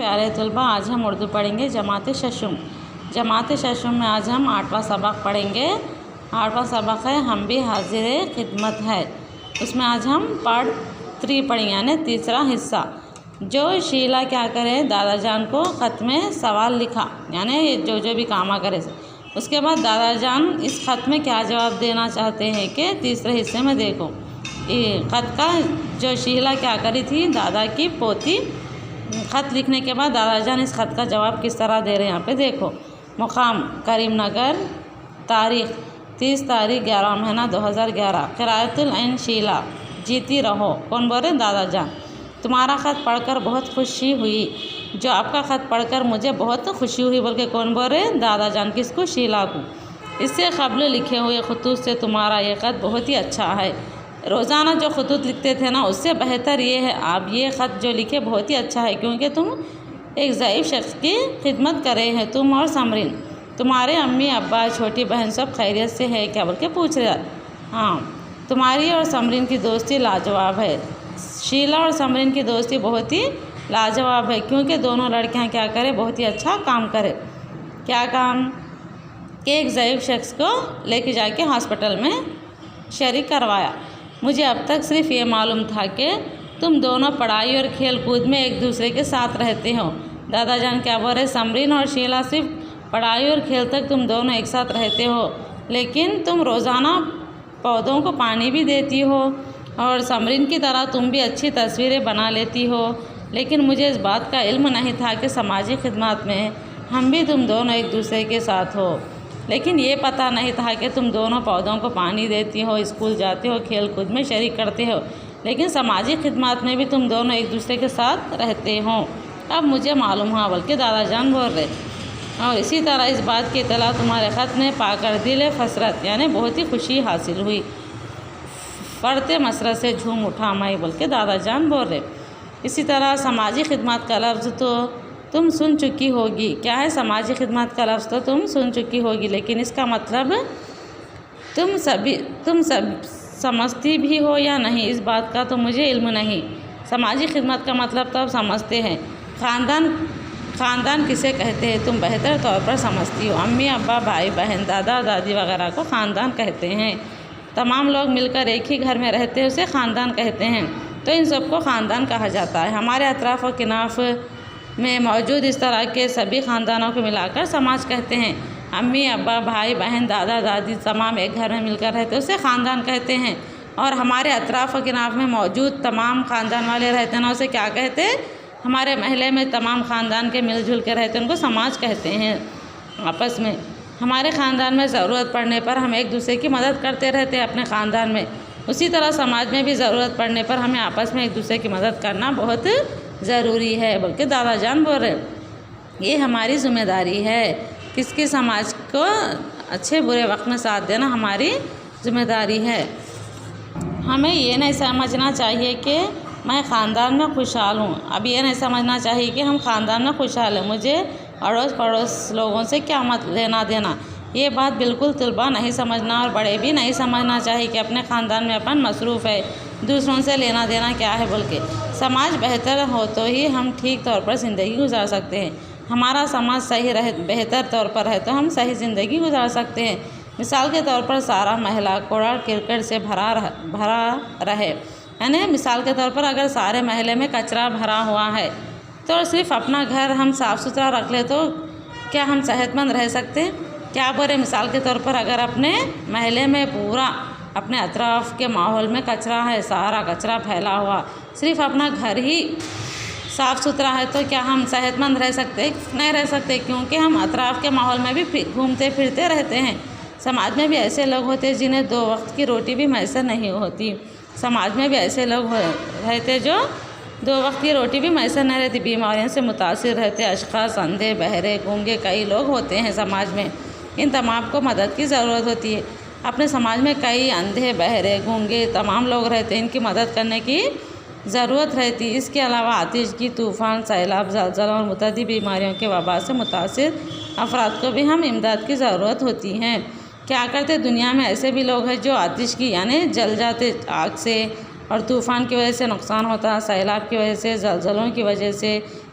प्यारे तलबा, आज हम उर्दू पढ़ेंगे जमात शशुम। जमात शशुम में आज हम 8वां सबक पढ़ेंगे। 8वां सबक है हम भी हाजिर खिदमत है। उसमें आज हम पार्ट 3 पढ़ेंगे, यानी तीसरा हिस्सा। जो शीला क्या करे, दादा जान को ख़त में सवाल लिखा, यानी जो भी कामा करे। उसके बाद दादा जान इस ख़त में क्या जवाब देना चाहते हैं कि तीसरे हिस्से में देखो। ख़त का जो शीला क्या करी थी, दादा की पोती, ख़त लिखने के बाद दादा जान इस ख़त का जवाब किस तरह दे रहे हैं यहाँ पे देखो। मुकाम करीमनगर, तारीख़ 30 तारीख 11 महीना 2011। क़िराअतुल ऐन शीला, जीती रहो। कौन बोल रहे? दादा जान। तुम्हारा ख़त पढ़कर बहुत खुशी हुई। जो आपका ख़त पढ़कर मुझे बहुत खुशी हुई बोल के कौन बोल रहे? दादा जान। किसको? शीला को। इससे क़ब्ल लिखे हुए खतूत से तुम्हारा ये ख़त बहुत ही अच्छा है। रोज़ाना जो खतूत लिखते थे ना, उससे बेहतर ये है आप ये ख़त जो लिखे बहुत ही अच्छा है, क्योंकि तुम एक ज़ईफ़ शख्स की खिदमत करे हैं। तुम और समरीन, तुम्हारे अम्मी अब्बा छोटी बहन सब खैरियत से है क्या बोल के पूछ रहे। हाँ, तुम्हारी और समरीन की दोस्ती लाजवाब है। शीला और समरीन की दोस्ती बहुत ही लाजवाब है, क्योंकि दोनों लड़कियां क्या करें, बहुत ही अच्छा काम करें। क्या काम? कि एक ज़ईफ़ शख्स को लेके जाके हॉस्पिटल में शरीक करवाया। मुझे अब तक सिर्फ ये मालूम था कि तुम दोनों पढ़ाई और खेल कूद में एक दूसरे के साथ रहते हो। दादा जान क्या बोल रहे? समरीन और शीला सिर्फ पढ़ाई और खेल तक तुम दोनों एक साथ रहते हो, लेकिन तुम रोज़ाना पौधों को पानी भी देती हो और समरीन की तरह तुम भी अच्छी तस्वीरें बना लेती हो। लेकिन मुझे इस बात का इल्म नहीं था कि समाजी खिदमत में हम भी तुम दोनों एक दूसरे के साथ हो। लेकिन ये पता नहीं था कि तुम दोनों पौधों को पानी देती हो, स्कूल जाते हो, खेल कूद में शरीक करते हो, लेकिन समाजी खिदमत में भी तुम दोनों एक दूसरे के साथ रहते हो। अब मुझे मालूम हुआ बोल के दादा जान बोल रहे। और इसी तरह इस बात की इतला तुम्हारे ख़त में पाकर दिल फसरत, यानी बहुत ही खुशी हासिल हुई। फ़र्ते मसरत से झूम उठा मैं बोल के दादा जान बोल रहे। इसी तरह समाजी खिदमत का लफ्ज़ तो तुम सुन चुकी होगी। क्या है? समाजी खिदमत का लफ्ज़ तो तुम सुन चुकी होगी, लेकिन इसका मतलब तुम सब समझती भी हो या नहीं, इस बात का तो मुझे इल्म नहीं। समाजी खिदमत का मतलब तो आप समझते हैं। ख़ानदान किसे कहते हैं तुम बेहतर तौर पर समझती हो। अम्मी अब्बा भाई बहन दादा दादी वगैरह को ख़ानदान कहते हैं। तमाम लोग मिलकर एक ही घर में रहते हैं, उसे ख़ानदान कहते हैं। तो इन सबको ख़ानदान कहा जाता है। हमारे अतराफ़ और किनाफ़ में मौजूद इस तरह के सभी ख़ानदानों को मिलाकर समाज कहते हैं। अम्मी अब्बा भाई बहन दादा दादी तमाम एक घर में मिलकर रहते हैं, उसे ख़ानदान कहते हैं। और हमारे अतराफ़ और किनाफ़ में मौजूद तमाम ख़ानदान वाले रहते हैं ना, उसे क्या कहते हैं? हमारे महल्ले में तमाम ख़ानदान के मिलजुल के रहते हैं, उनको समाज कहते हैं। आपस में हमारे ख़ानदान में ज़रूरत पड़ने पर हम एक दूसरे की मदद करते रहते हैं अपने ख़ानदान में। उसी तरह समाज में भी ज़रूरत पड़ने पर हमें आपस में एक दूसरे की मदद करना बहुत ज़रूरी है बोल के दादा जान बोल रहे। ये हमारी ज़िम्मेदारी है। किसकी? समाज को अच्छे बुरे वक्त में साथ देना हमारी ज़िम्मेदारी है। हमें ये नहीं समझना चाहिए कि मैं ख़ानदान में खुशहाल हूँ। अब ये नहीं समझना चाहिए कि हम ख़ानदान में खुशहाल हैं, मुझे अड़ोस पड़ोस लोगों से क्या मत लेना देना। ये बात बिल्कुल तलबा नहीं समझना, और बड़े भी नहीं समझना चाहिए कि अपने ख़ानदान में अपन मसरूफ़ है, दूसरों से लेना देना क्या है बोल के। समाज बेहतर हो तो ही हम ठीक तौर पर ज़िंदगी गुजार सकते हैं। हमारा समाज सही रहे, बेहतर तौर पर है तो हम सही ज़िंदगी गुजार सकते हैं। मिसाल के तौर पर सारा महला कूड़ा करकट से भरा रहे, यानी मिसाल के तौर पर अगर सारे महल्ले में कचरा भरा हुआ है तो सिर्फ अपना घर हम साफ़ सुथरा रख ले तो क्या हम सेहतमंद रह सकते हैं? क्या बोले? मिसाल के तौर पर अगर अपने महल्ले में पूरा अपने अतराफ़ के माहौल में कचरा है, सारा कचरा फैला हुआ, सिर्फ अपना घर ही साफ़ सुथरा है, तो क्या हम सेहतमंद रह सकते? नहीं रह सकते, क्योंकि हम अतराफ़ के माहौल में भी घूमते फिरते रहते हैं। समाज में भी ऐसे लोग होते हैं जिन्हें 2 वक्त की रोटी भी मैसर नहीं होती। समाज में भी ऐसे लोग रहते जो 2 वक्त की रोटी भी मैसर नहीं रहती, बीमारियों से मुतासिर रहते अशख़ास, अंधे बहरे गूंगे कई लोग होते हैं समाज में। इन तमाम को मदद की ज़रूरत होती है। अपने समाज में कई अंधे बहरे गूंगे तमाम लोग रहते हैं, इनकी मदद करने की ज़रूरत रहती है। इसके अलावा आतिश की तूफ़ान, सैलाब, ज़लज़ला और मुतअद्दी बीमारियों के वबा से मुतासिर अफराद को भी हम इमदाद की ज़रूरत होती है। क्या करते? दुनिया में ऐसे भी लोग हैं जो आतिश की, यानी जल जाते आग से, और तूफ़ान की वजह से नुकसान होता है, सैलाब की वजह से, ज़लज़लों की वजह से,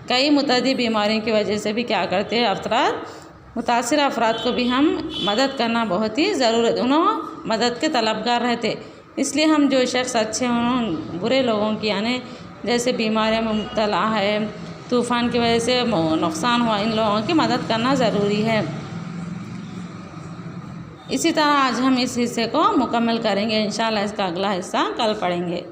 कई मुतअद्दी बीमारियों की वजह से भी क्या करते हैं अफराद, मुतासिर अफराद को भी हम मदद करना बहुत ही ज़रूरत, उन्होंने मदद के तलबगार रहते। इसलिए हम जो शख्स अच्छे हों बुरे लोगों की यानी जैसे बीमारियों में मुब्तला है, तूफ़ान की वजह से नुकसान हुआ, इन लोगों की मदद करना ज़रूरी है। इसी तरह आज हम इस हिस्से को मुकम्मल करेंगे। इंशाअल्लाह इसका अगला हिस्सा कल पढ़ेंगे।